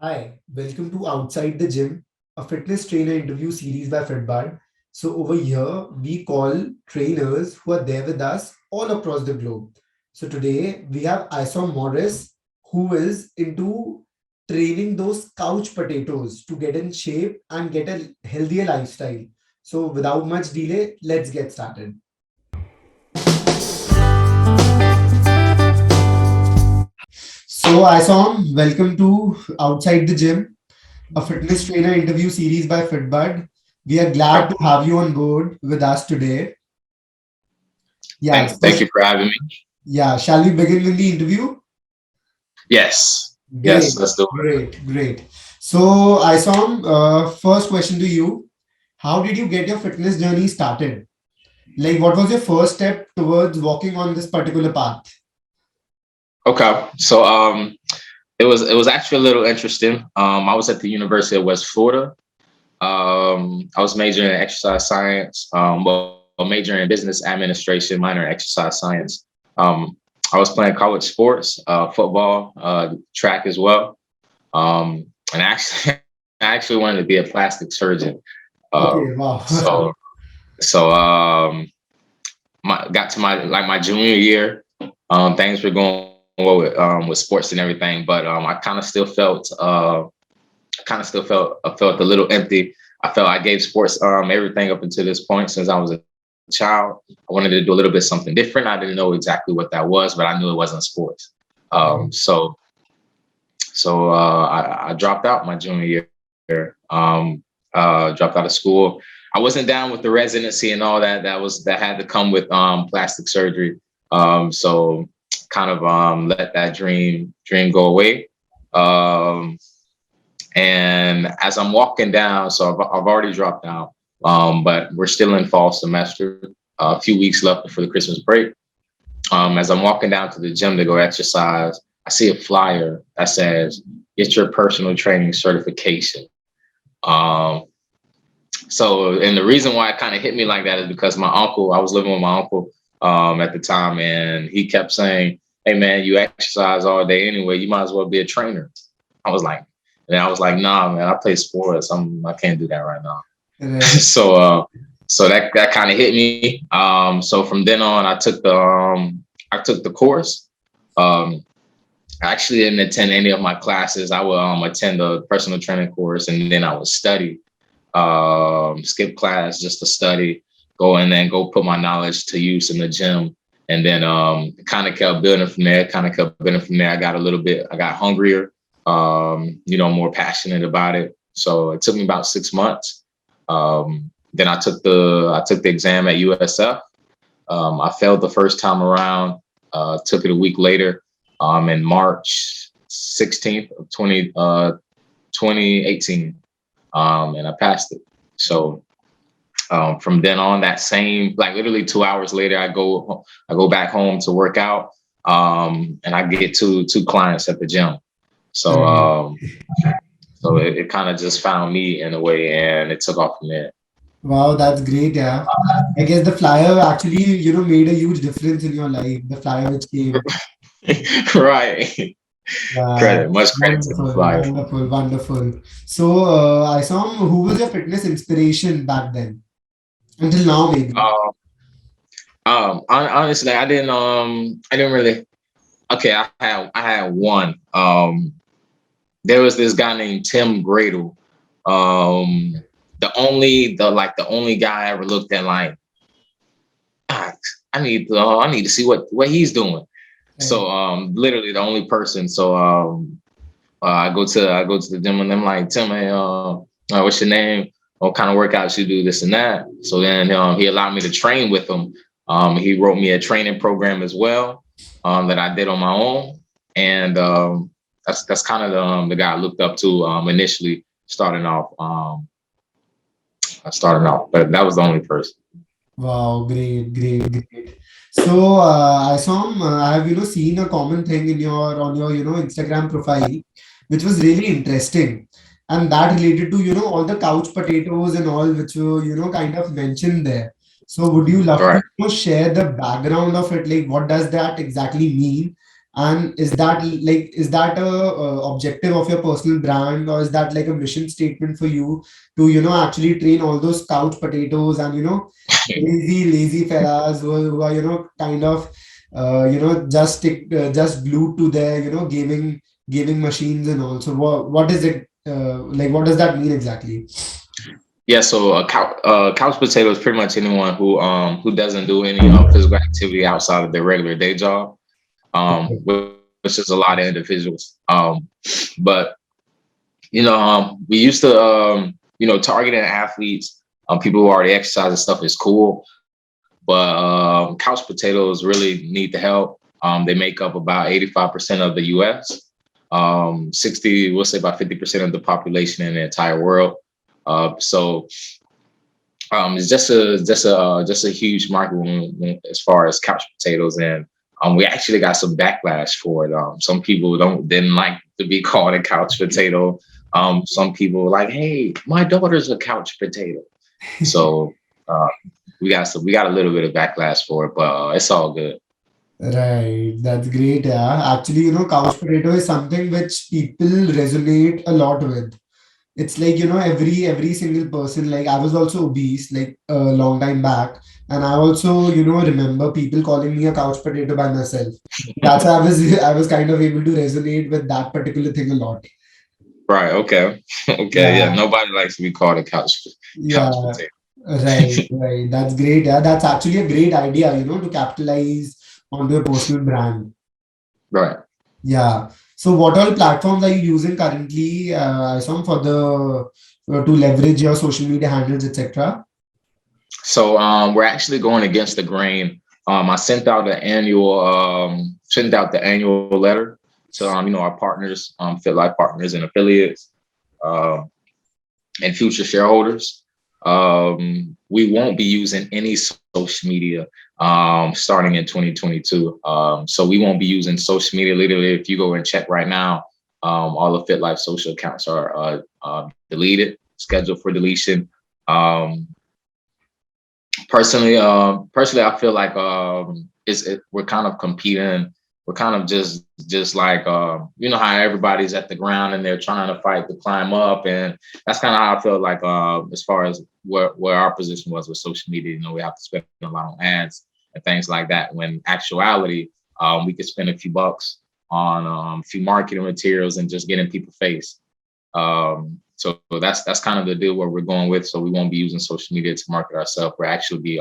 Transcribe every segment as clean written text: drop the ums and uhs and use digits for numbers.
Hi, welcome to Outside the Gym, a fitness trainer interview series by Fitbud. So, over here, we call trainers who are there with us all across the globe. So, today we have Isom Morris, who is into training those couch potatoes to get in shape and get a healthier lifestyle. So, without much delay, let's get started. So, Isom, welcome to Outside the Gym, a fitness trainer interview series by Fitbud. We are glad Oh, to have you on board with us today. Yeah, thank you for having me. shall we begin with the interview? Yes, Great, yes, let's do it. great. So, Isom, first question to you. How did you get your fitness journey started? Like, what was your first step towards walking on this particular path? Okay, so it was actually a little interesting. I was at the University of West Florida. I was majoring in exercise science. Majoring in business administration, minor in exercise science. Um, I was playing college sports, football, track as well. And actually, I actually wanted to be a plastic surgeon. Okay, Um, wow. so so got to my junior year. Things were going well with sports and everything, but I felt a little empty. I felt I gave sports everything up until this point since I was a child. I wanted to do a little bit something different. I didn't know exactly what that was, but I knew it wasn't sports. So I dropped out my junior year. Dropped out of school. I wasn't down with the residency and all that. That had to come with plastic surgery. So kind of let that dream go away. Um, and as I'm walking down, so I've already dropped out, but we're still in fall semester. A few weeks left before the Christmas break. As I'm walking down to the gym to go exercise, I see a flyer that says, "Get your personal training certification." Um, and the reason why it kind of hit me like that is because I was living with my uncle at the time, and he kept saying, "Hey man, you exercise all day anyway. You might as well be a trainer." I was like, "Nah, man, I play sports. I can't do that right now." Right. So that kind of hit me. So from then on, I took the course. Um, I actually didn't attend any of my classes. I would attend a personal training course, and then I would study, skip class just to study, go and then go put my knowledge to use in the gym. And then kind of kept building from there, I got hungrier, more passionate about it. So it took me about 6 months. Then I took the exam at USF. I failed the first time around. Took it a week later, in March 16th of 2018, and I passed it. So from then on, that same like literally 2 hours later, I go back home to work out, and I get two clients at the gym. So Right. it kind of just found me in a way, and it took off from there. Wow, that's great. Yeah. I guess the flyer actually, made a huge difference in your life. The flyer which came. Right. Yeah, Credit, much credit to the wonderful, flyer. wonderful, wonderful. So, I saw who was your fitness inspiration back then until now, maybe. Um, Honestly, I didn't really. Okay, I had one. There was this guy named Tim Gradle. Um, the only guy I ever looked at like, "Ah, I need to see what he's doing." Right. So literally the only person. So I go to the gym and I'm like, "Tim, hey, what's your name? What kind of workouts you do, this and that?" So then he allowed me to train with him. He wrote me a training program as well, that I did on my own, and that's kind of the guy I looked up to initially starting off. But that was the only person. Wow, great, great, great. So, I saw, I have, seen a common thing in on your, Instagram profile, which was really interesting. And that related to, all the couch potatoes and all, which you, kind of mentioned there. So, would you love to, Right. share the background of it? Like, what does that exactly mean? And is that a objective of your personal brand, or is that like a mission statement for you to actually train all those couch potatoes and lazy fellas who are kind of just glued to their gaming machines and all. So what is it like? What does that mean exactly? Yeah, so couch potato is pretty much anyone who doesn't do any physical activity outside of their regular day job, which is a lot of individuals. But we used to targeting athletes, people who already exercise and stuff is cool, but couch potatoes really need the help. They make up about 85% of the U.S. 60, we'll say about 50% of the population in the entire world. So it's just a huge market as far as couch potatoes, and we actually got some backlash for it. Some people didn't like to be called a couch potato. Some people were like, "Hey, my daughter's a couch potato." So uh, we got a little bit of backlash for it, but it's all good. Right, that's great. Yeah, actually, couch potato is something which people resonate a lot with. It's like every single person. Like I was also obese like a long time back, and I also remember people calling me a couch potato by myself. That's why I was I was kind of able to resonate with that particular thing a lot. Right. Okay. Okay. Yeah. Yeah, Nobody likes to be called a couch yeah, potato. right, right. That's great. Yeah, that's actually a great idea. To capitalize onto a personal brand. Right. Yeah. So, what all platforms are you using currently, Isom, for the to leverage your social media handles, etc.? So we're actually going against the grain. I sent out the annual letter to our partners, Fitlyfe partners and affiliates, um, and future shareholders. We won't be using any social media starting in 2022. So we won't be using social media. Literally, if you go and check right now, all the FitLife social accounts are deleted, scheduled for deletion. Um, personally, I feel like we're kind of competing. We're kind of just like how everybody's at the ground and they're trying to fight to climb up, and that's kind of how I feel like as far as where our position was with social media. We have to spend a lot on ads and things like that. When actuality, we could spend a few bucks on a few marketing materials and just getting people face. So that's kind of the deal where we're going with. So we won't be using social media to market ourselves. This actually be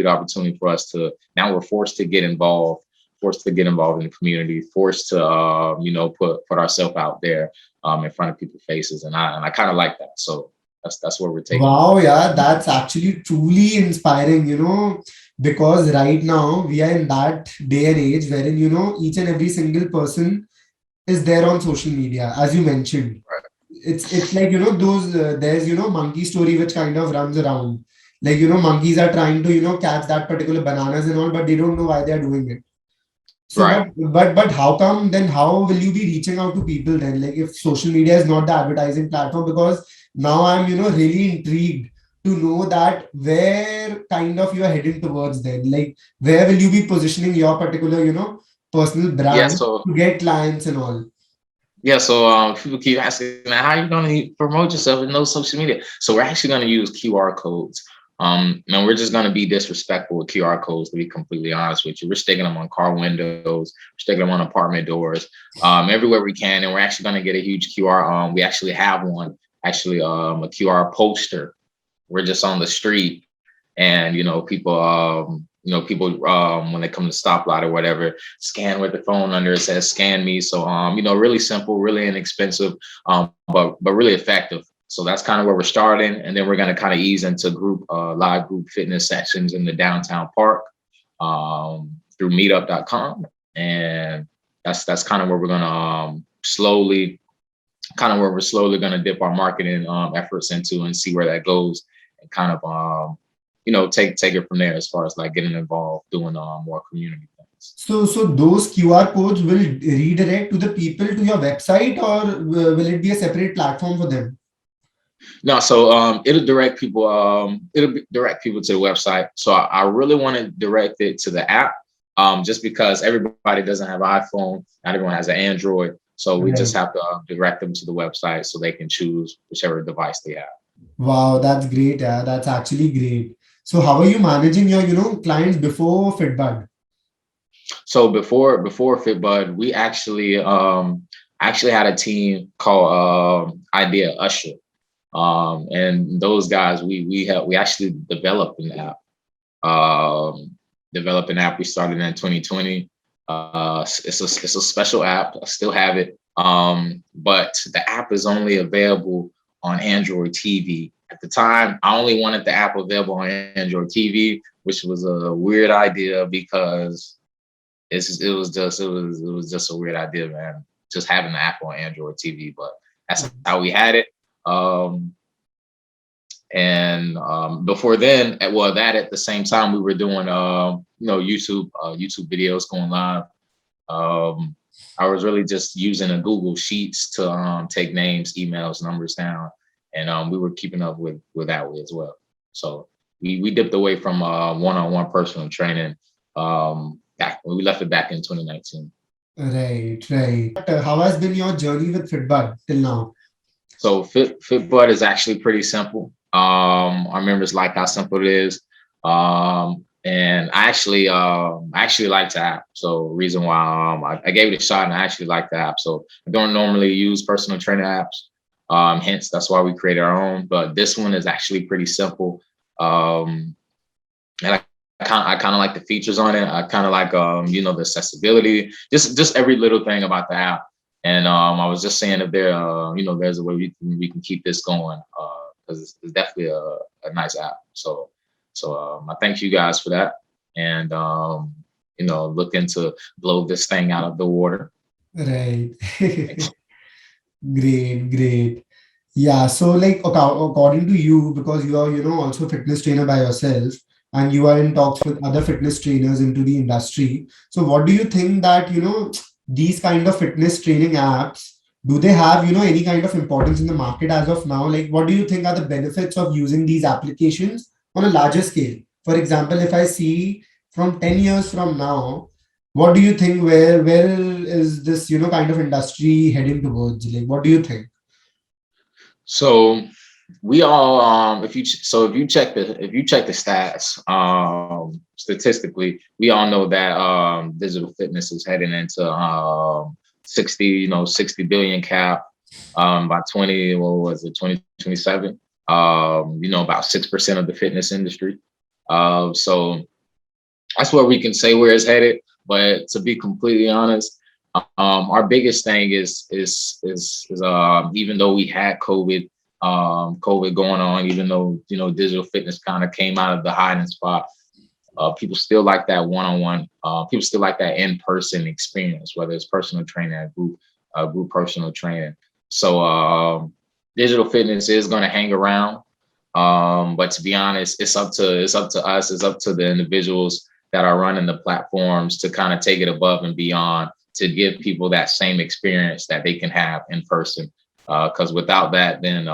the opportunity for us to now we're forced to get involved in the community, forced to put ourselves out there in front of people's faces, and I kind of like that. So that's where we're taking it. Wow, yeah, that's actually truly inspiring, because right now we are in that day and age wherein, each and every single person is there on social media, as you mentioned. It's like, those, there's, monkey story which kind of runs around. Like, monkeys are trying to, catch that particular bananas and all, but they don't know why they're doing it. So Right. but how come then how will you be reaching out to people then? Like if social media is not the advertising platform, because now I'm really intrigued to know that where kind of you are heading towards then. Like where will you be positioning your particular, personal Yeah. brand So to get clients and all? Yeah, so people keep asking, "Man, how are you going to promote yourself with no social media?" So we're actually going to use QR codes. And we're just going to be disrespectful with QR codes, to be completely honest with you. We're sticking them on car windows, we're sticking them on apartment doors, everywhere we can. And we're actually going to get a huge QR. We actually have one, actually, a QR poster. We're just on the street, and people when they come to stoplight or whatever, scan with the phone under it says "scan me." So really simple, really inexpensive, but really effective. So that's kind of where we're starting, and then we're going to kind of ease into live group fitness sessions in the downtown park through meetup.com, and that's kind of where we're going to slowly going to dip our marketing efforts into and see where that goes, and kind of take it from there as far as like getting involved, doing more community things. So those QR codes will redirect to the people to your website, or will it be a separate platform for them? No, so it'll direct people. It'll direct people to the website. So I really want to direct it to the app, just because everybody doesn't have an iPhone, not everyone has an Android. So we just Right. have to direct them to the website so they can choose whichever device they have. Wow, that's great. Yeah, that's actually great. So how are you managing your, clients before Fitbud? So before FitBud, we actually had a team called Idea Usher. And those guys, we actually developed an app. Developed an app we started in 2020. It's a special app. I still have it. But the app is only available on Android TV. At the time, I only wanted the app available on Android TV, which was a weird idea because it was just a weird idea, man. Just having the app on Android TV, but that's how we had it. Um, and before then, at the same time we were doing YouTube videos going live. Um, I was really just using a Google Sheets to take names, emails, numbers down, and we were keeping up with that way as well. So we dipped away from one-on-one personal training. We left it back in 2019. Right, right. How has been your journey with Fitbud till now? So Fitbud is actually pretty simple. Our members like how simple it is. And I actually like the app. So reason why I gave it a shot and I actually like the app. So I don't normally use personal trainer apps. Hence that's why we created our own. But this one is actually pretty simple. And I kind of like the features on it. I kind of like the accessibility, just every little thing about the app. And I was just saying if there's a way we can keep this going because it's definitely a nice app. So I thank you guys for that, and looking to blow this thing out of the water. Right. Great, great. Yeah, so like according to you, because you are, also fitness trainer by yourself and you are in talks with other fitness trainers into the industry. So what do you think that, these kind of fitness training apps, do they have, any kind of importance in the market as of now? Like, what do you think are the benefits of using these applications on a larger scale? For example, if I see from 10 years from now, what do you think where is this, kind of industry heading towards? Like, what do you think? So we all if you check the stats statistically, we all know that digital fitness is heading into 60 billion cap by 2027. About 6% of the fitness industry. So that's where we can say where it's headed. But to be completely honest, our biggest thing is even though we had COVID going on, even though digital fitness kind of came out of the hiding spot, people still like that one-on-one. People still like that in-person experience, whether it's personal training, group personal training. So digital fitness is going to hang around. But to be honest, it's up to us. It's up to the individuals that are running the platforms to kind of take it above and beyond to give people that same experience that they can have in person. Because without that, then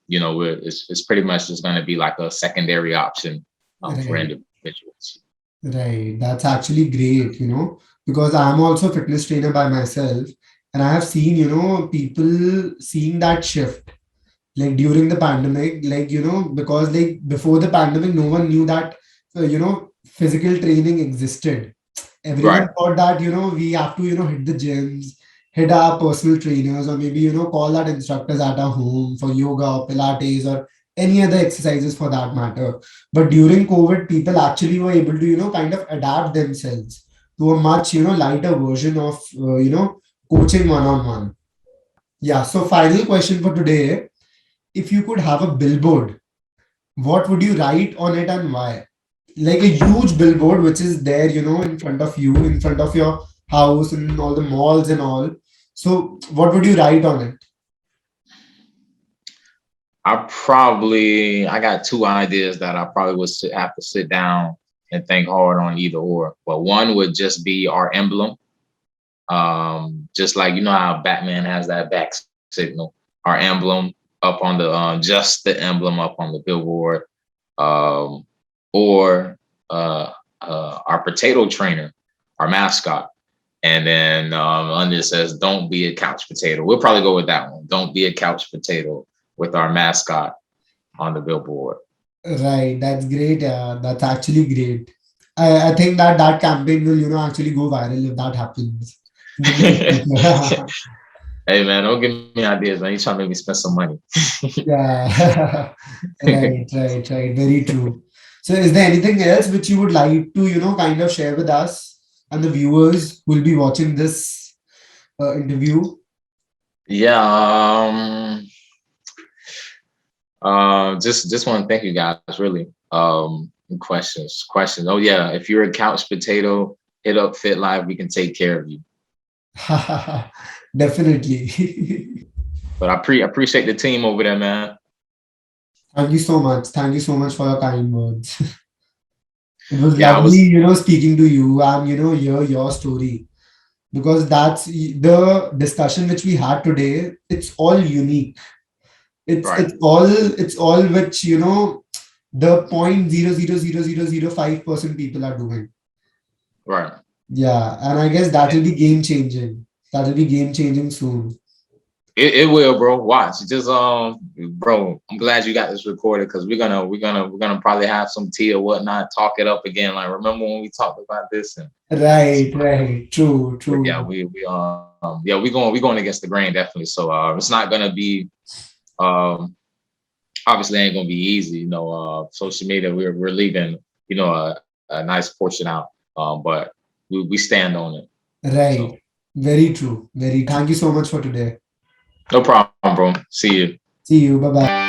it's pretty much just going to be like a secondary option for Right. individuals. Right, that's actually great, because I'm also a fitness trainer by myself, and I have seen, people seeing that shift like during the pandemic, like, because like before the pandemic, no one knew that, physical training existed. Everyone Right. thought that, we have to, hit the gyms, hit our personal trainers, or maybe, call that instructors at our home for yoga or Pilates or any other exercises for that matter. But during COVID, people actually were able to, kind of adapt themselves to a much, lighter version of, coaching one on one. Yeah. So, final question for today: if you could have a billboard, what would you write on it and why? Like a huge billboard which is there, in front of you, in front of your house, in all the malls and all. So, what would you write on it? I got two ideas that I probably have to sit down and think hard on either or. But one would just be our emblem. Just like how Batman has that back signal, our emblem up on the just the emblem up on the billboard, um, or our potato trainer, our mascot. And then under it says, "Don't be a couch potato." We'll probably go with that one. "Don't be a couch potato" with our mascot on the billboard. Right, that's great. Yeah, that's actually great. I think that that campaign will, actually go viral if that happens in the near future. Hey man, don't give me ideas, man. You trying to make me spend some money. Yeah. Right, right, right. Very true. So, is there anything else which you would like to, kind of share with us and the viewers who will be watching this interview? Yeah. Just want to thank you guys, really. Questions. Oh yeah, if you're a couch potato, hit up Fitlyfe. We can take care of you. Definitely. But appreciate the team over there, man. Thank you so much. Thank you so much for your kind words. It was Yeah, I lovely, was speaking to you and, hear your story, because that's the discussion which we had today. It's all unique. It's right, it's all it's all which, the 0.00005% people are doing. right. Yeah, and I guess that will be game changing. That will be game changing soon. It will, bro. Watch. Just bro, I'm glad you got this recorded because we're gonna probably have some tea or whatnot, talk it up again. Like, remember when we talked about this? And Right, right. True, but yeah, true. we're going against the grain definitely. So it's not gonna be um obviously ain't gonna be easy. Social media, we're leaving a nice portion out. But we stand on it. So Right. Very true. Very. Thank you so much for today. no problem, bro. See you. See you. Bye bye.